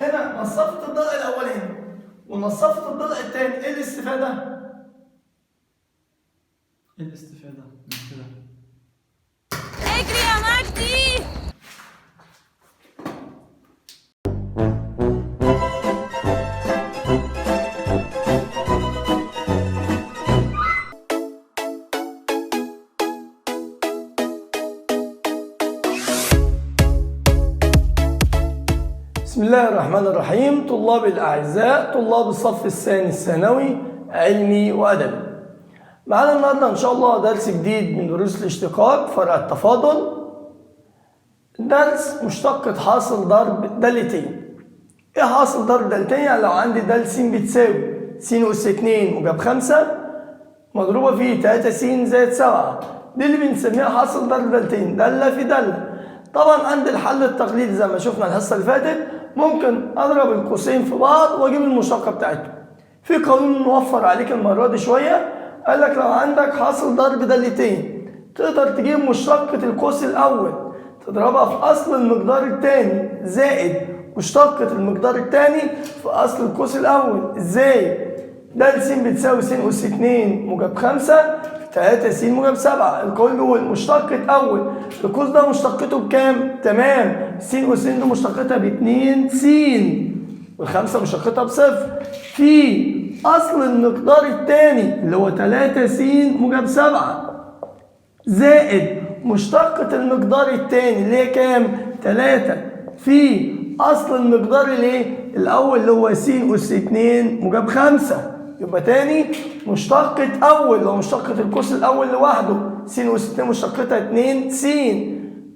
هنا نصفت الضلع الاولاني ونصفت الضلع الثاني، ايه الاستفاده؟ ايه الاستفاده من كده؟ اجري يا مجدي. بسم الله الرحمن الرحيم. طلاب الأعزاء، طلاب الصف الثاني الثانوي علمي وأدبي، معانا النهارده إن شاء الله درس جديد من دروس الاشتقاق فرع التفاضل، درس مشتقة حاصل ضرب دالتين. إيه حاصل ضرب دالتين؟ يعني لو عندي دال س بتساوي س أس 2 موجب 5 مضروبة في 3 س زائد 7، دي اللي بنسميها حاصل ضرب دالتين، دالة في دالة. طبعا عند الحل التقليدي زي ما شفنا الحصة اللي فاتت ممكن اضرب القوسين في بعض واجيب المشتقة بتاعتهم. في قانون موفر عليك المرة دي شوية، قال لك لو عندك حاصل ضرب دالتين تقدر تجيب مشتقة القوس الأول تضربها في أصل المقدار الثاني زائد مشتقة المقدار الثاني في أصل القوس الأول. إزاي؟ د س بتساوي س أس 2 موجب 5 3 س موجب 7. القانون بيقول مشتقة أول القوس ده مشتقته بكام؟ تمام، س أس 2 دي مشتقتها ب 2 س والخمسة مشتقتها بصفر في أصل المقدار الثاني اللي هو 3 س موجب 7 زائد مشتقة المقدار الثاني اللي هي كام؟ 3 في أصل المقدار الأول اللي هو س أس 2 موجب 5. يبقى تاني مشتقة أول لو مشتقة القوس الأول لوحده س أس 2 مشتقتها 2 س،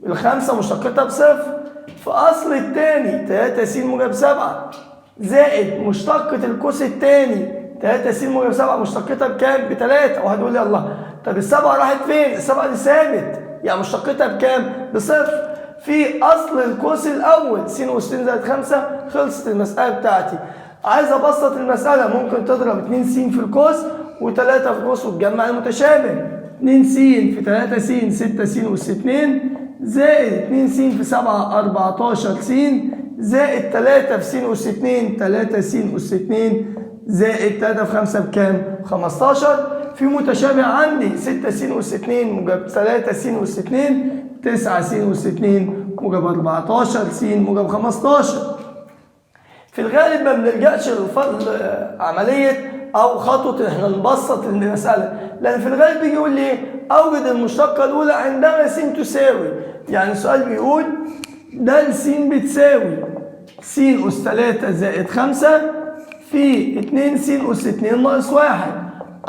الخمسة مشتقتها بصفر في أصل الثاني 3 س موجب 7 زائد مشتقة القوس الثاني 3 س موجب 7 مشتقتها بكام؟ ب3. واحد يقول لي الله، طب السبعة راحت فين؟ السبعة دي ثابت، يعني مشتقتها بكام؟ بصفر في أصل القوس الأول س أس 2 زائد 5. خلصت المسألة بتاعتي. عايز أبسط المسألة، ممكن تضرب 2 س في القوس و3 في القوس وتجمع المتشابه. 2 س في 3 س 6 س أس 2 زائد 2 س في 7 14 س زائد 3 في س أس 2 3 س أس 2 زائد 3 في 5 بكام؟ 15. في متشابه عندي 6 س أس 2 موجب 3 س أس 2 9 س أس 2 موجب 14 س موجب 15. في الغالب ما بنلجأش عملية أو خطوة إحنا نبسط المسألة، لأن في الغالب بيجي يقول لي أوجد المشتقة الأولى عندما س تساوي، يعني السؤال بيقول د س بتساوي س أس 3 زائد 5 في 2 س أس 2 ناقص 1.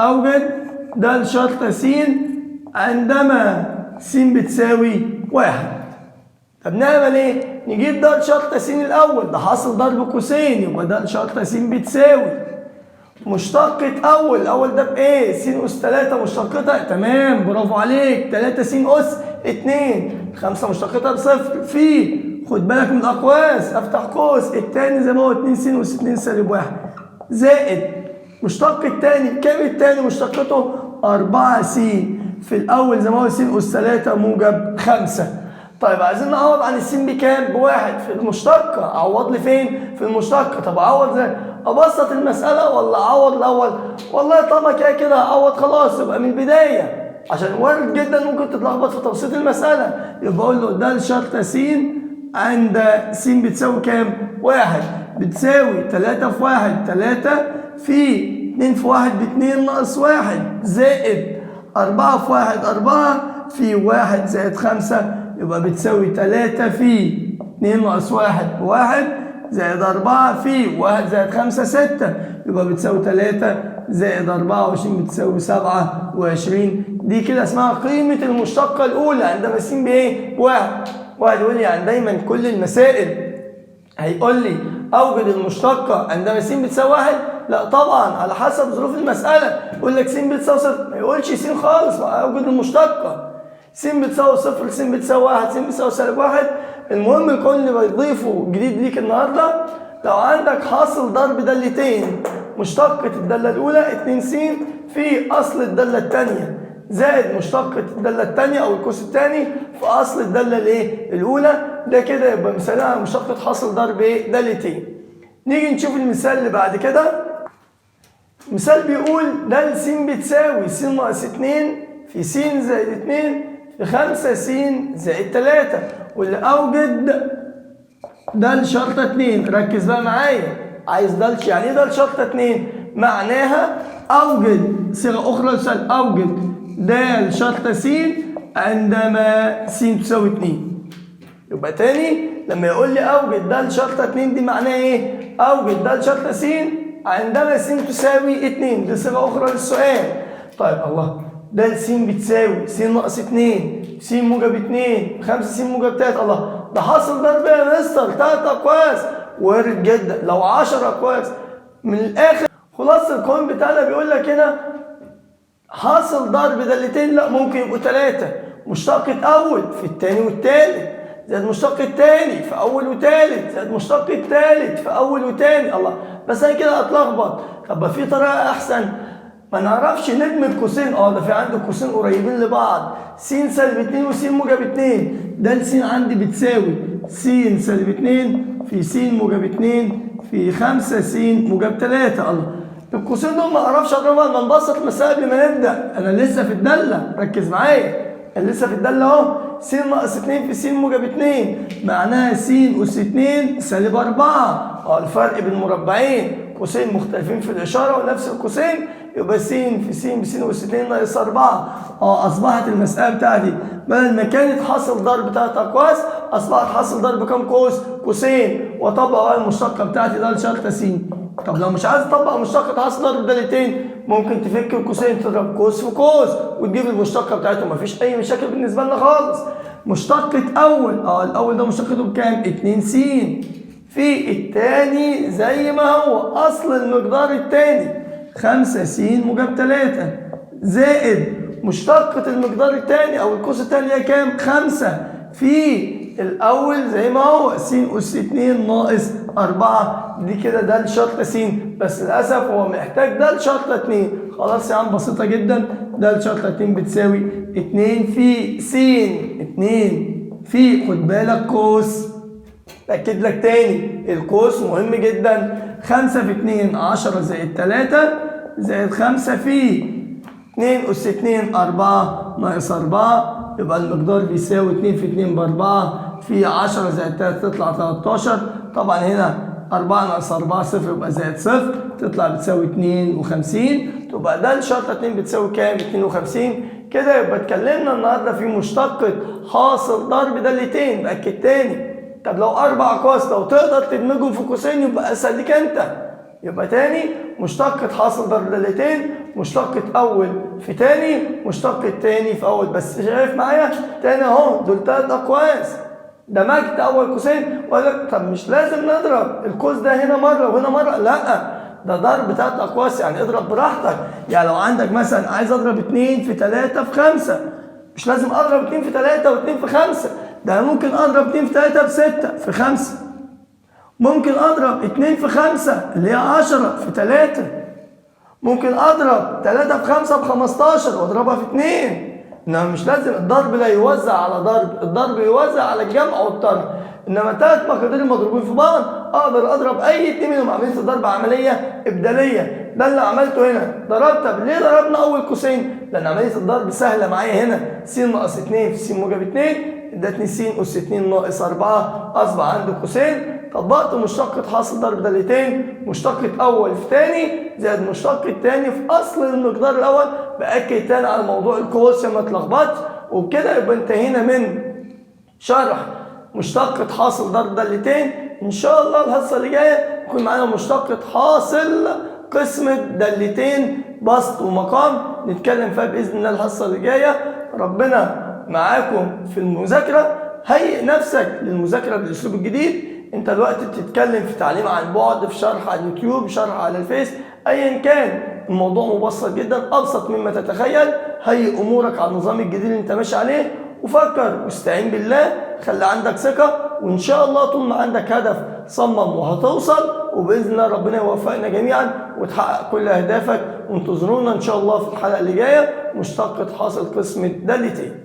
أوجد د شرط س عندما س بتساوي 1. طب نعمل ايه؟ نجيب د شرط س الأول، ده حاصل ضرب قوسين، يبقى د شرط س بتساوي مشتقة الأول ده بإيه؟ س أس 3 مشتقتها تمام برافو عليك 3 س أس 2 5 مشتقتها بصفر في خد بالك من الأقواس أفتح قوس الثاني زي ما هو 2 س أس 2 سالب 1 زائد مشتق الثاني كام؟ الثاني مشتقته 4 س في الأول زي ما هو س أس 3 موجب 5. طيب عايزين نعوض عن السين بكام؟ بواحد في المشتقة. أعوض لي فين؟ في المشتقة. طب أعوض ازاي؟ أبسط المسألة ولا أعوض الأول؟ والله طالما كده هعوض خلاص يبقى من البداية، عشان وارد جدا ممكن تتلخبط في تبسيط المسألة. يبقى أقول له ده شرط س عند س بتساوي كام؟ 1 بتساوي 3 في 1 3 في 2 في 1 ب2 ناقص 1 زائد 4 في 1 4 في 1 زائد 5 يبقى بتساوي 3 في 2 ناقص 1 ب1 زائد 4 في 1 زائد 5 6 يبقى بتساوي 3 زائد 24 بتساوي 27. دي كده اسمها قيمة المشتقة الأولى عندما س بإيه؟ واحد يقول لي يعني دايما كل المسائل هيقول لي أوجد المشتقة عندما س بتساوي 1؟ لا طبعا، على حسب ظروف المسألة. يقول لك س بتساوي 0 ما يقولش س خالص، أوجد المشتقة س بتساوي 0 س بتساوي 1 س بتساوي سالب 1. المهم القانون اللي بيضيفه جديد ليك النهارده، لو عندك حاصل ضرب دالتين مشتقة الدالة الأولى 2 س في أصل الدالة الثانية زائد مشتقة الدالة الثانية أو القوس الثاني في أصل الدالة الأولى، ده كده يبقى مثالها مشتقة حاصل ضرب دالتين. نيجي نشوف المثال اللي بعد كده. مثال بيقول د س بتساوي س ناقص 2 في س زائد 2 في 5 س زائد 3، واللي أوجد د شرطة 2. ركز بقى معايا، عايز د يعني ايه د شرطة 2؟ معناها أوجد، صيغة أخرى للسؤال، أوجد د شرطة س عندما س تساوي 2. يبقى تاني لما يقول لي أوجد د شرطة 2 دي معناها إيه؟ أوجد د شرطة س عندما س تساوي 2. دي صيغة أخرى للسؤال. طيب الله، د س بتساوي س ناقص 2 س موجب 2 5 س موجب 3. الله، ده حاصل ضرب يا مستر 3 أقواس. وارد جدا لو 10 أقواس. من الآخر خلاصة القانون بتاعنا بيقول لك هنا حاصل ضرب دالتين لا ممكن يبقوا 3. مشتقة أول في الثاني والثالث زائد مشتق الثاني في أول وثالث زائد مشتق الثالث في أول وثاني. الله، بس أنا كده هتلخبط. طب في طريقة أحسن، ما نعرفش ندمج قوسين. ده في عندي قوسين قريبين لبعض، س سالب 2 وس موجب 2. ده س عندي بتساوي س سالب 2 في س موجب 2 في 5 س موجب 3. الله، القوسين دول ما اعرفش اضربها. ما نبسط المسألة قبل ما نبدأ. أنا لسه في الدالة، ركز معايا، أنا لسه في الدالة أهو. س ناقص 2 في س موجب 2 معناها س أس 2 سالب 4. الفرق بين مربعين قوسين مختلفين في الإشارة ونفس القوسين، يبقى س في س بس أس 2 ناقص 4. أصبحت المسألة بتاعتي بدل ما كانت حاصل ضرب 3 أقواس أصبحت حاصل ضرب كام قوس؟ قوسين. وأطبق بقى المشتقة بتاعتي د شرطة س. طب لو مش عايز تطبق مشتقة حاصل ضرب دالتين ممكن تفك القوسين تضرب قوس في قوس وتجيب المشتقة بتاعتهم. مفيش أي مشاكل بالنسبة لنا خالص. مشتقة أول الأول ده مشتقته بكام؟ 2 س في الثاني زي ما هو أصل المقدار الثاني 5 س موجب 3 زائد مشتقة المقدار الثاني أو القوس الثاني هي كام؟ 5 في الأول زي ما هو س أس 2 ناقص 4. دي كده د شرطة س، بس للأسف هو محتاج د شرطة 2. خلاص يا عم بسيطة جدا. د شرطة 2 بتساوي 2 في س 2 في، خد بالك قوس، بأكد لك تاني القوس مهم جدا. 5 في 2 10 زائد 3 زائد 5 في 2 أس 2 4 ناقص 4. يبقى المقدار بيساوي 2 في 2 ب4 في 10 زائد 3 تطلع 13. طبعا هنا 4 ناقص 4 صفر يبقى زائد صفر تطلع بتساوي 52. تبقى د شرطة 2 بتساوي كام؟ 52. كده يبقى اتكلمنا النهارده في مشتقة حاصل ضرب دالتين. بأكد تاني، طب لو 4 أقواس لو تقدر تدمجهم في قوسين يبقى أسهل ليك أنت. يبقى تاني مشتقة حاصل ضرب دالتين، مشتقة أول في تاني، مشتقة تاني في أول. بس شايف معايا تاني أهو دول 3 أقواس. دمجت أول قوسين ولا طب مش لازم نضرب القوس ده هنا مرة وهنا مرة، لأ ده ضرب 3 أقواس يعني اضرب براحتك. يعني لو عندك مثلا عايز أضرب 2 في 3 في 5، مش لازم أضرب 2 في 3 و2 في 5. ده ممكن أضرب 2 في 3 في 6 في 5. ممكن أضرب 2 في 5 اللي هي 10 في 3. ممكن أضرب 3 في 5 ب 15 وأضربها في 2. إنما مش لازم الضرب لا يوزع على ضرب، الضرب يوزع على الجمع والطرح. إنما 3 مقادير مضروبين في بعض أقدر أضرب أي 2 منهم. عملية الضرب عملية إبدالية. ده اللي عملته هنا. ضربت. طب ليه ضربنا أول قوسين؟ لأن عملية الضرب سهلة معايا هنا. س ناقص 2 في س موجب 2 ادتني س أس 2 ناقص 4. أصبح عندي قوسين. طبقت مشتقة حاصل ضرب دالتين، مشتقة أول في تاني زائد مشتقة تاني في أصل المقدار الأول. بأكد تاني على موضوع القوس عشان ما تلخبطش. وبكده يبقى انتهينا من شرح مشتقة حاصل ضرب دالتين. إن شاء الله الحصة اللي جاية يكون معانا مشتقة حاصل قسمة دالتين بسط ومقام نتكلم فيها بإذن الله الحصة اللي جاية. ربنا معاكم في المذاكرة. هيئ نفسك للمذاكرة بالأسلوب الجديد. انت دلوقتي بتتكلم في تعليم عن بعد، في شرح على اليوتيوب، شرح على الفيس، ايا كان الموضوع مبسط جدا، ابسط مما تتخيل. هيئ امورك على النظام الجديد اللي انت ماشي عليه وفكر واستعين بالله. خلي عندك ثقة وان شاء الله طول ما عندك هدف صمم وهتوصل. وباذن الله ربنا يوفقنا جميعا وتحقق كل اهدافك. وانتظرونا ان شاء الله في الحلقة اللي جاية مشتقة حاصل قسمة دالتين.